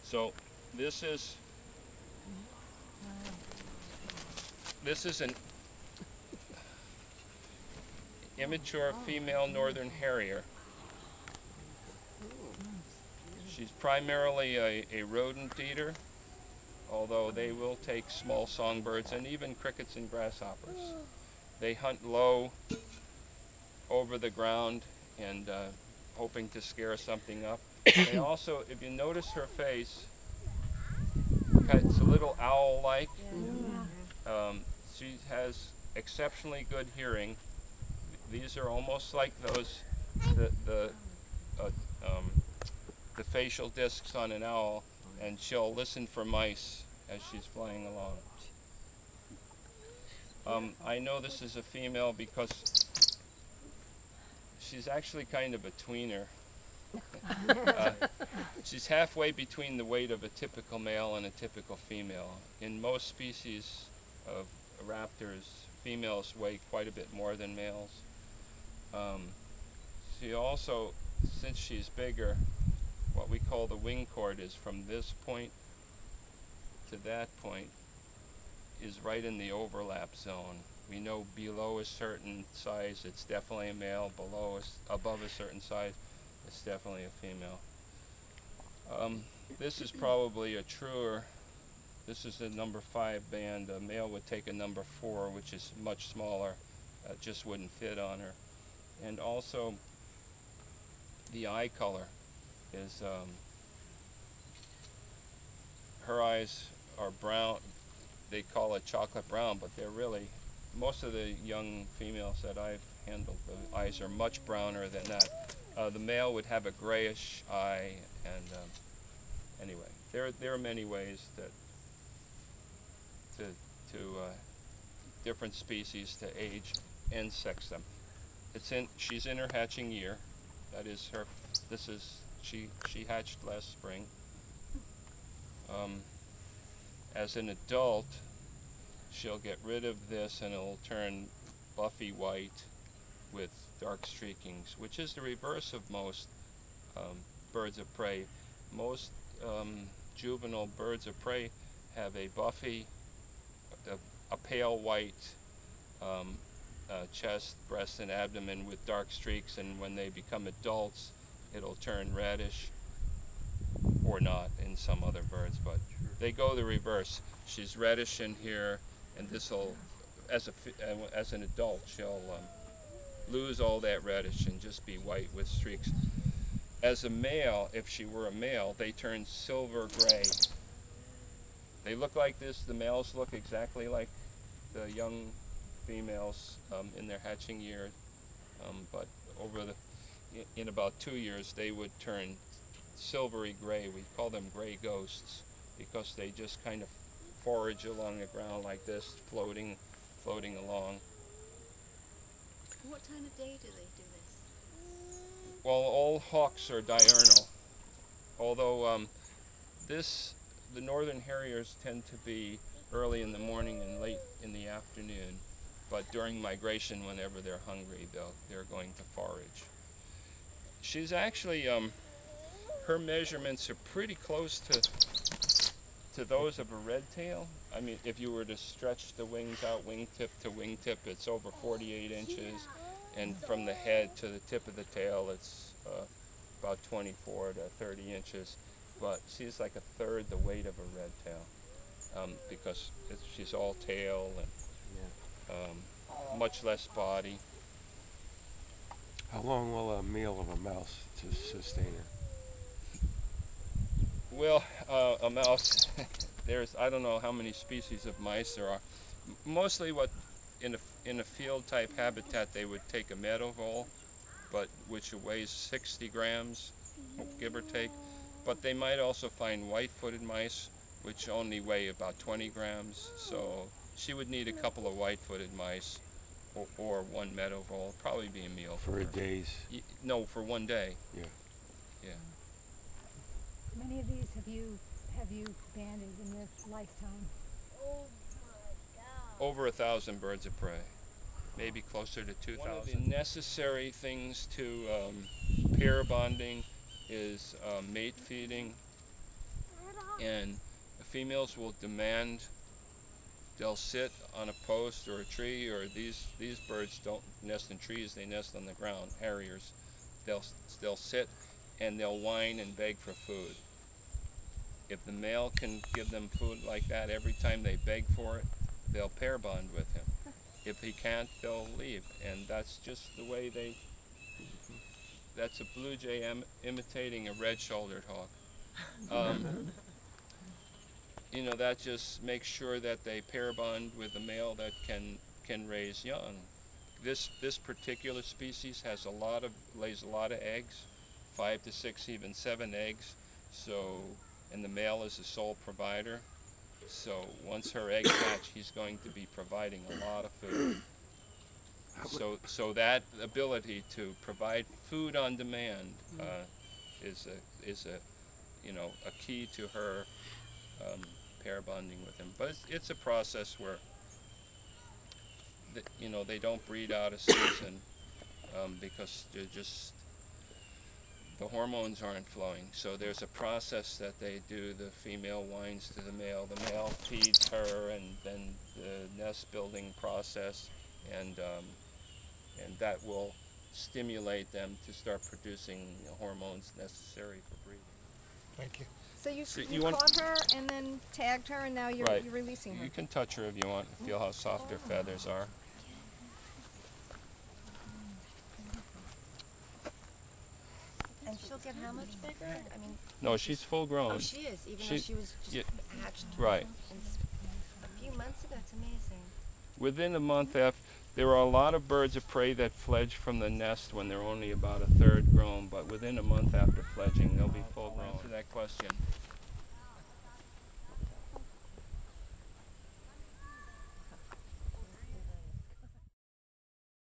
So this is an immature female northern harrier. She's primarily a rodent eater, although they will take small songbirds and even crickets and grasshoppers. They hunt low over the ground and hoping to scare something up. They also, if you notice her face, it's a little owl-like. She has exceptionally good hearing. These are almost like those, the facial discs on an owl, and she'll listen for mice as she's flying along. I know this is a female because she's actually kind of a tweener. She's halfway between the weight of a typical male and a typical female. In most species of raptors, females weigh quite a bit more than males. She also, since she's bigger, what we call the wing chord is from this point to that point is right in the overlap zone. We know below a certain size it's definitely a male, above a certain size it's definitely a female. This is probably a truer. This is a number 5 band. A male would take a number 4, which is much smaller. Just wouldn't fit on her. And also the eye color is, her eyes are brown. They call it chocolate brown, but they're really, most of the young females that I've handled, the eyes are much browner than that. The male would have a grayish eye, and anyway, there are many ways that different species to age and sex them. She's in her hatching year. That is her. She hatched last spring. As an adult, she'll get rid of this and it'll turn buffy white with dark streakings, which is the reverse of most birds of prey. Most juvenile birds of prey have a buffy, a pale white chest, breast, and abdomen with dark streaks, and when they become adults, it'll turn reddish, or not in some other birds, but they go the reverse. She's reddish in here, and this'll, as an adult, she'll lose all that reddish and just be white with streaks. As a male, if she were a male, they turn silver gray. They look like this. The males look exactly like the young females in their hatching year, but in about 2 years they would turn silvery gray. We call them gray ghosts because they just kind of forage along the ground like this, floating along. What time of day do they do this? Well, all hawks are diurnal, although the northern harriers tend to be early in the morning and late in the afternoon, but during migration, whenever they're hungry, they're going to forage. She's actually, her measurements are pretty close to those of a red tail. I mean, if you were to stretch the wings out wingtip to wingtip, it's over 48 inches, and from the head to the tip of the tail, it's about 24 to 30 inches. But she's like a third the weight of a red tail, because she's all tail and much less body. How long will a meal of a mouse to sustain her? Well, a mouse, I don't know how many species of mice there are. Mostly in a field type habitat, they would take a meadow vole, which weighs 60 grams, give or take. But they might also find white-footed mice, which only weigh about 20 grams. So she would need a couple of white-footed mice or one meadow vole. Probably be a meal for a her. days? No, for 1 day. Yeah. Yeah. How many of these have you banded in your lifetime? Oh my God. Over 1,000 birds of prey, maybe closer to 2,000. One of the necessary things to pair bonding is mate feeding. And the females will demand, they'll sit on a post or a tree, or these birds don't nest in trees, they nest on the ground, harriers. They'll sit and they'll whine and beg for food. If the male can give them food like that every time they beg for it, they'll pair bond with him. If he can't, they'll leave, and that's just the way they. That's a blue jay imitating a red-shouldered hawk. You know, that just makes sure that they pair bond with a male that can raise young. This particular species lays a lot of eggs, 5 to 6, even 7 eggs. So, and the male is the sole provider. So once her eggs hatch, he's going to be providing a lot of food. So that ability to provide food on demand is a key to her pair bonding with him. But it's a process where they don't breed out of season because the hormones aren't flowing. So there's a process that they do. The female whines to the male feeds her, and then the nest building process, and that will stimulate them to start producing the hormones necessary for breeding. Thank you. So you you caught her and then tagged her, and now you're releasing her. You can touch her if you want. Feel how soft her feathers are. And she'll get how much bigger? I mean, No, she's full grown. oh, she is, even though she was just hatched Right. a few months ago. It's amazing. Within a month after, there are a lot of birds of prey that fledge from the nest when they're only about a third grown, but within a month after fledging, they'll be full grown. To that question,